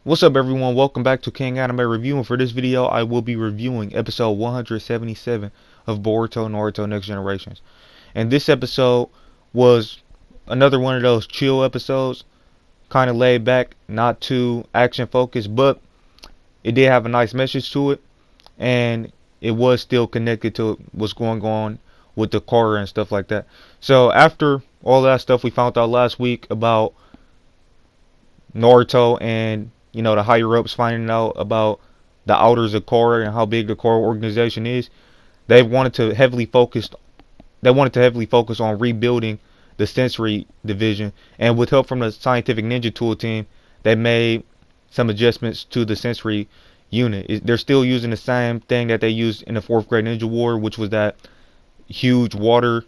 What's up, everyone? Welcome back to King Anime Review, and for this video I will be reviewing episode 177 of Boruto Naruto Next Generations. And this episode was another one of those chill episodes, kind of laid back, not too action focused, but it did have a nice message to it, and it was still connected to what's going on with the car and stuff like that. So after all that stuff we found out last week about Naruto and the higher ups finding out about the outers of Korra and how big the Korra organization is, they wanted to heavily focus. They wanted to heavily focus on rebuilding the sensory division, and with help from the scientific ninja tool team, they made some adjustments to the sensory unit. They're still using the same thing that they used in the fourth grade ninja war, which was huge water,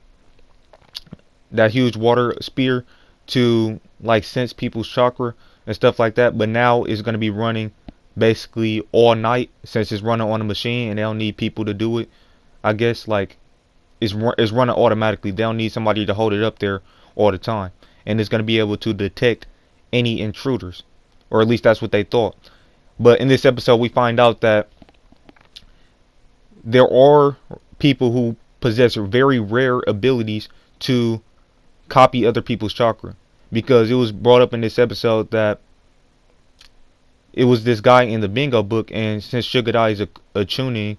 that huge water spear to like sense people's chakra and stuff like that. But now it's going to be running basically all night since it's running on a machine and they don't need people to do it. I guess like it's running automatically. They don't need somebody to hold it up there all the time, and it's going to be able to detect any intruders, or at least that's what they thought. But in this episode, we find out that there are people who possess very rare abilities to copy other people's chakra, because it was brought up in this episode that it was this guy in the bingo book, and since Sugadai is a tuning,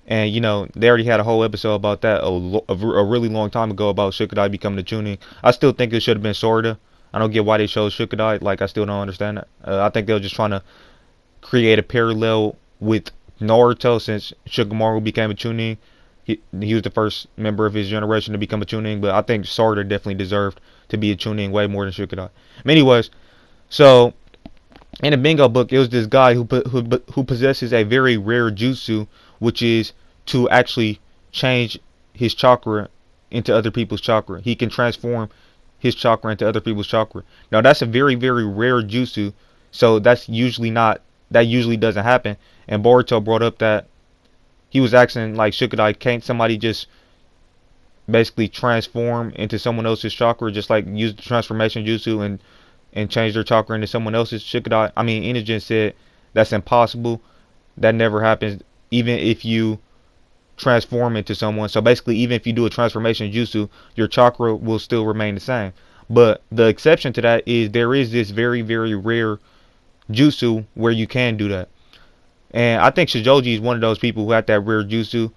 and they already had a whole episode about that a really long time ago about Sugadai becoming the tuning. I still think it should have been Sorta. I don't get why they chose Sugadai. Like, I still don't understand that. I think they were just trying to create a parallel with Naruto, since Shikamaru became a tuning. He was the first member of his generation to become a tuning, but I think Sarda definitely deserved to be a tuning way more than Shikadai. Anyways, so in the bingo book, it was this guy who possesses a very rare jutsu, which is to actually change his chakra into other people's chakra. He can transform his chakra into other people's chakra. Now that's a very, very rare jutsu, so that usually doesn't happen. And Boruto brought up that he was asking, like, Shukadai, can't somebody just basically transform into someone else's chakra, just like use the transformation jutsu and change their chakra into someone else's? Shukadai, I mean, Inojin said that's impossible. That never happens, even if you transform into someone. So basically, even if you do a transformation jutsu, your chakra will still remain the same. But the exception to that is there is this very, very rare jutsu where you can do that. And I think Shijoji is one of those people who had that rare jutsu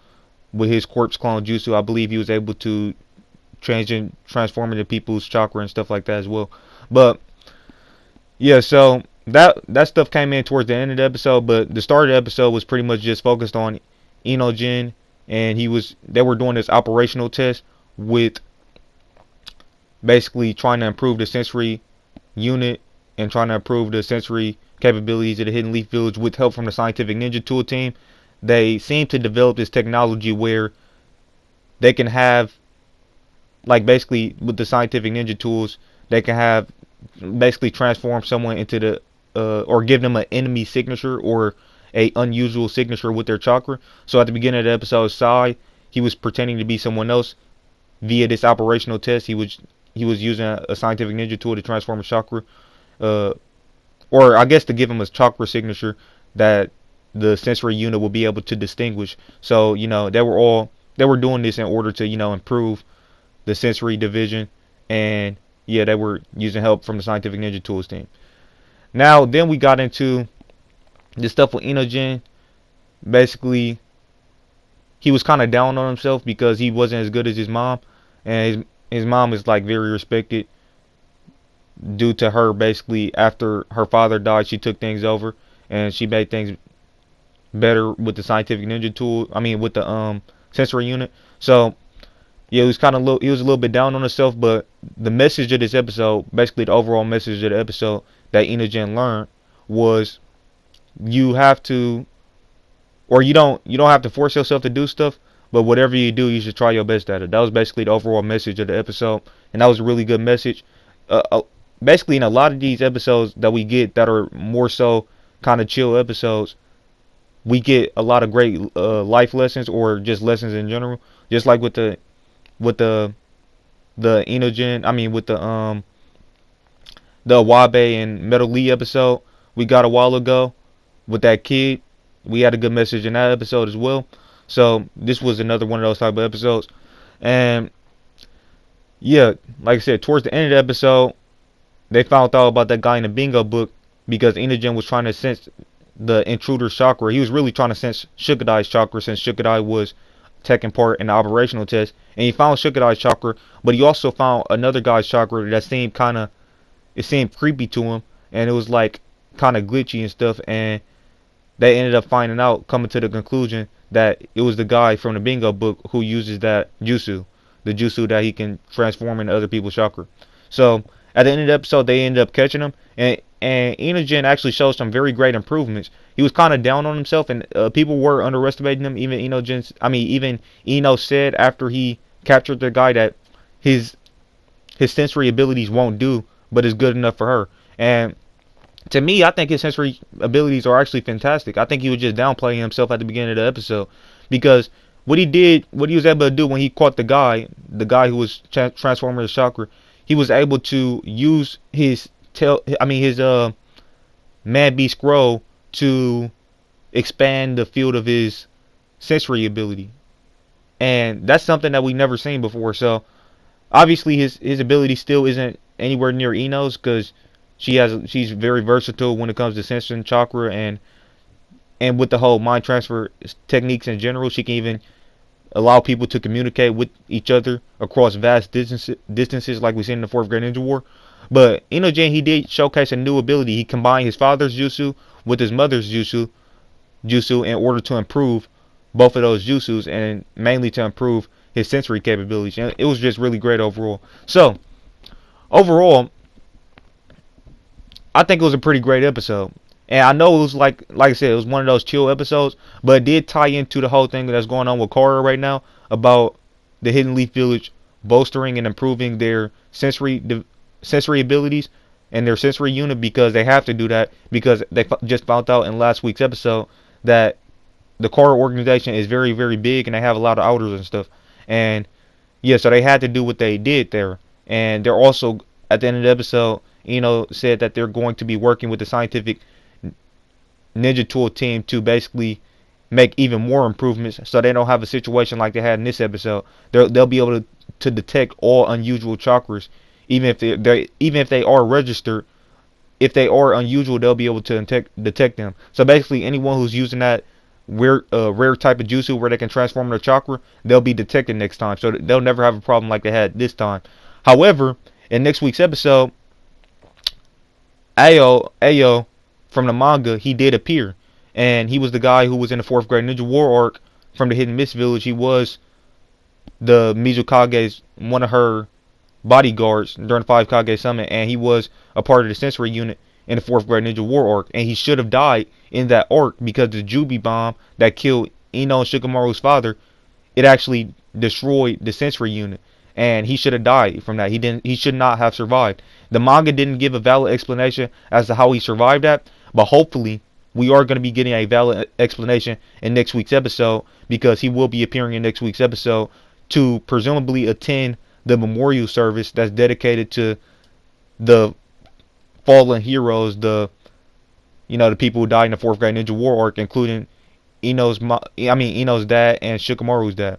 with his corpse clone jutsu. I believe he was able to transform into people's chakra and stuff like that as well. But yeah, so that stuff came in towards the end of the episode, but the start of the episode was pretty much just focused on Inojin, and they were doing this operational test with basically trying to improve the sensory unit and trying to improve the sensory capabilities of the Hidden Leaf Village with help from the Scientific Ninja Tool team. They seem to develop this technology where they can have, like, basically with the Scientific Ninja Tools, they can have basically transform someone into or give them an enemy signature or a unusual signature with their chakra. So at the beginning of the episode, Sai, he was pretending to be someone else via this operational test. He was using a Scientific Ninja Tool to transform a chakra, uh, or I guess to give him a chakra signature that the sensory unit will be able to distinguish. So they were doing this in order to improve the sensory division, and yeah, they were using help from the Scientific Ninja Tools team. Now then we got into this stuff with Inojin. Basically, he was kind of down on himself because he wasn't as good as his mom, and his mom is like very respected due to her. Basically, after her father died, she took things over and she made things better with the Scientific Ninja Tool. I mean, with the sensory unit. So yeah, he was a little bit down on himself. But the message of this episode, basically the overall message of the episode that Inojin learned was, you have to, or you don't have to force yourself to do stuff, but whatever you do, you should try your best at it. That was basically the overall message of the episode, and that was a really good message. Uh, uh, Basically, in a lot of these episodes that we get that are more so kind of chill episodes, we get a lot of great life lessons or just lessons in general. Just like with the Inojin, I mean with the Wabe and Metal Lee episode, we got a while ago with that kid. We had a good message in that episode as well. So this was another one of those type of episodes. And yeah, like I said, towards the end of the episode, they found out about that guy in the bingo book because Inojin was trying to sense the intruder's chakra. He was really trying to sense Shukadai's chakra since Shukadai was taking part in the operational test. And he found Shukadai's chakra, but he also found another guy's chakra that seemed it seemed creepy to him. And it was like kind of glitchy and stuff. And they ended up finding out, coming to the conclusion that it was the guy from the bingo book who uses that jutsu. The jutsu that he can transform into other people's chakra. So at the end of the episode, they ended up catching him, and Inojin actually showed some very great improvements. He was kind of down on himself, and people were underestimating him. Even even Ino said after he captured the guy that his sensory abilities won't do, but is good enough for her. And to me, I think his sensory abilities are actually fantastic. I think he was just downplaying himself at the beginning of the episode because what he was able to do when he caught the guy who was transforming his chakra, he was able to use his man beast scroll to expand the field of his sensory ability, and that's something that we never seen before. So obviously his ability still isn't anywhere near Ino's because she's very versatile when it comes to sensing chakra and with the whole mind transfer techniques in general. She can even allow people to communicate with each other across vast distances like we seen in the 4th grade Ninja War. But Inojin, he did showcase a new ability. He combined his father's jutsu with his mother's jutsu in order to improve both of those jutsus and mainly to improve his sensory capabilities. And it was just really great overall. So overall, I think it was a pretty great episode. And I know it was like I said, it was one of those chill episodes, but it did tie into the whole thing that's going on with Korra right now about the Hidden Leaf Village bolstering and improving their sensory abilities and their sensory unit, because they have to do that because they just found out in last week's episode that the Korra organization is very, very big and they have a lot of outers and stuff. And yeah, so they had to do what they did there. And they're also, at the end of the episode, said that they're going to be working with the scientific ninja tool team to basically make even more improvements so they don't have a situation like they had in this episode. They'll be able to detect all unusual chakras, even if they are registered. If they are unusual, they'll be able to detect them. So basically, anyone who's using that rare type of jutsu where they can transform their chakra, they'll be detected next time. So they'll never have a problem like they had this time. However, in next week's episode, Ayo from the manga, he did appear, and he was the guy who was in the 4th grade Ninja War arc from the Hidden Mist Village. He was the Mizukage's one of her bodyguards during the 5 Kage Summit, and he was a part of the sensory unit in the 4th grade Ninja War arc, and he should have died in that arc because the Jubi bomb that killed Ino and Shikamaru's father, it actually destroyed the sensory unit, and he should have died from that. He should not have survived. The manga didn't give a valid explanation as to how he survived that, but hopefully we are going to be getting a valid explanation in next week's episode, because he will be appearing in next week's episode to presumably attend the memorial service that's dedicated to the fallen heroes, the people who died in the 4th grade Ninja War arc, including Ino's dad and Shikamaru's dad.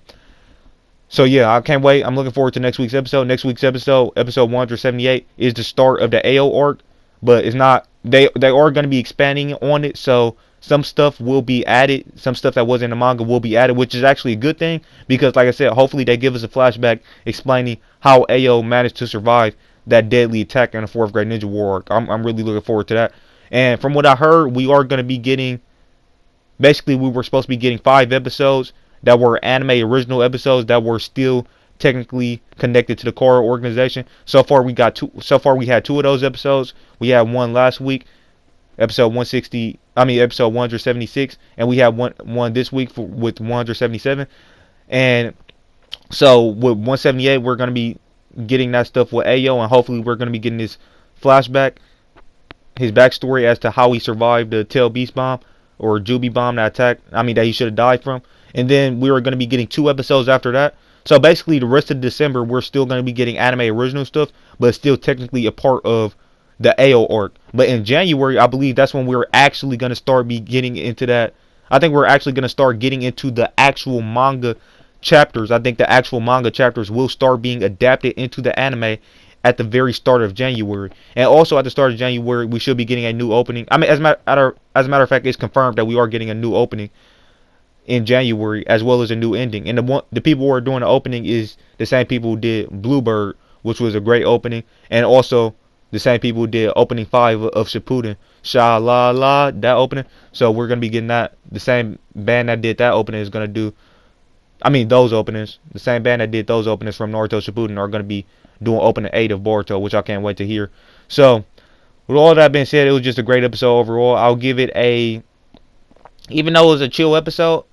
So yeah, I can't wait. I'm looking forward to next week's episode. Next week's episode 178, is the start of the AO arc, but it's not. They are going to be expanding on it, so some stuff will be added. Some stuff that was in the manga will be added, which is actually a good thing, because like I said, hopefully they give us a flashback explaining how AO managed to survive that deadly attack in the 4th grade Ninja War arc. I'm really looking forward to that. And from what I heard, we are going to be getting, basically we were supposed to be getting 5 episodes that were anime original episodes that were still technically connected to the Korra organization. So far we had 2 of those episodes. We had one last week, episode 176, and we have one this week with 177. And so with 178, we're going to be getting that stuff with Ayo, and hopefully we're going to be getting his flashback, his backstory as to how he survived the Tail Beast bomb or Jubi bomb that he should have died from. And then we are going to be getting 2 episodes after that. So basically the rest of December we're still going to be getting anime original stuff, but it's still technically a part of the AO arc. But in January, I believe that's when we're actually going to start be getting into that. I think we're actually going to start getting into the actual manga chapters. I think the actual manga chapters will start being adapted into the anime at the very start of January. And also at the start of January, we should be getting a new opening. I mean, as a matter of fact, it's confirmed that we are getting a new opening in January, as well as a new ending. And the people who are doing the opening is the same people who did Bluebird, which was a great opening, and also the same people who did opening 5 of Shippuden, Sha La La, that opening. So we're gonna be getting that. The same band that did that opening is gonna do. I mean, those openings. The same band that did those openings from Naruto Shippuden are gonna be doing opening 8 of Boruto, which I can't wait to hear. So with all that being said, it was just a great episode overall. I'll give it a, even though it was a chill episode,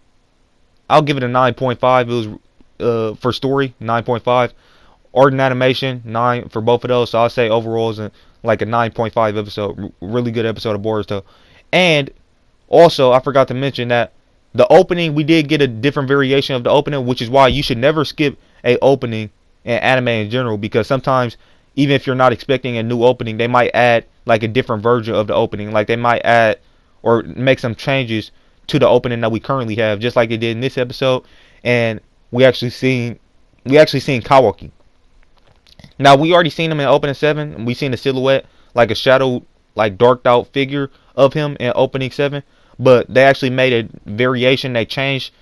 I'll give it a 9.5. It was for story 9.5. Art and animation 9 for both of those. So I'll say overall is like a 9.5 episode. Really good episode of Boruto. And also I forgot to mention that the opening, we did get a different variation of the opening, which is why you should never skip a opening in anime in general, because sometimes even if you're not expecting a new opening, they might add like a different version of the opening. Like they might add or make some changes to the opening that we currently have, just like they did in this episode. And we actually seen Kawaki. Now we already seen him in opening 7. We seen a silhouette, like a shadow, like darked out figure of him in opening 7. But they actually made a variation. They changed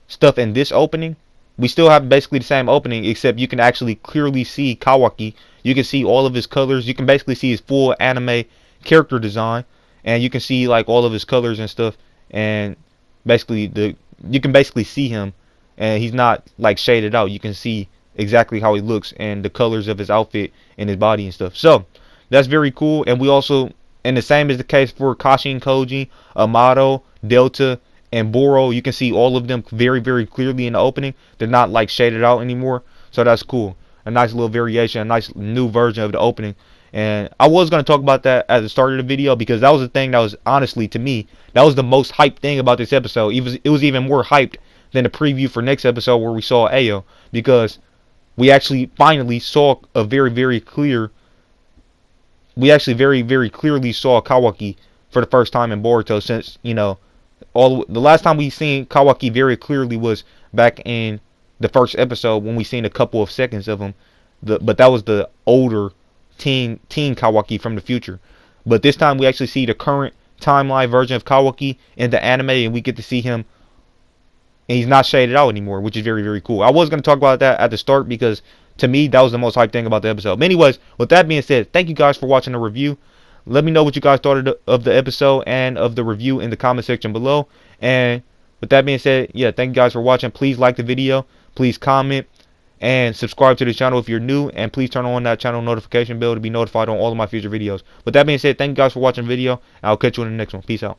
stuff in this opening. We still have basically the same opening, except you can actually clearly see Kawaki. You can see all of his colors. You can basically see his full anime character design, and you can see like all of his colors and stuff. And basically you can basically see him, and he's not like shaded out. You can see exactly how he looks and the colors of his outfit and his body and stuff. So that's very cool. And we also, and the same is the case for Kashin Koji, Amato, Delta, and Boro. You can see all of them very, very clearly in the opening. They're not like shaded out anymore. So that's cool. A nice little variation, a nice new version of the opening. And I was going to talk about that at the start of the video, because that was the thing that was, honestly, to me, that was the most hyped thing about this episode. It was even more hyped than the preview for next episode where we saw Ayo, because we actually finally saw a very, very clear, we actually very, very clearly saw Kawaki for the first time in Boruto since, you know, the last time we seen Kawaki very clearly was back in the first episode when we seen a couple of seconds of him. But that was the older teen Kawaki from the future. But this time we actually see the current timeline version of Kawaki in the anime, and we get to see him, and he's not shaded out anymore, which is very, very cool. I was going to talk about that at the start, because to me that was the most hyped thing about the episode. But anyways, with that being said, thank you guys for watching the review. Let me know what you guys thought of the episode and of the review in the comment section below. And with that being said, yeah, thank you guys for watching. Please like the video, please comment, and subscribe to the channel if you're new, and please turn on that channel notification bell to be notified on all of my future videos. With that being said, thank you guys for watching the video. I'll catch you in the next one. Peace out.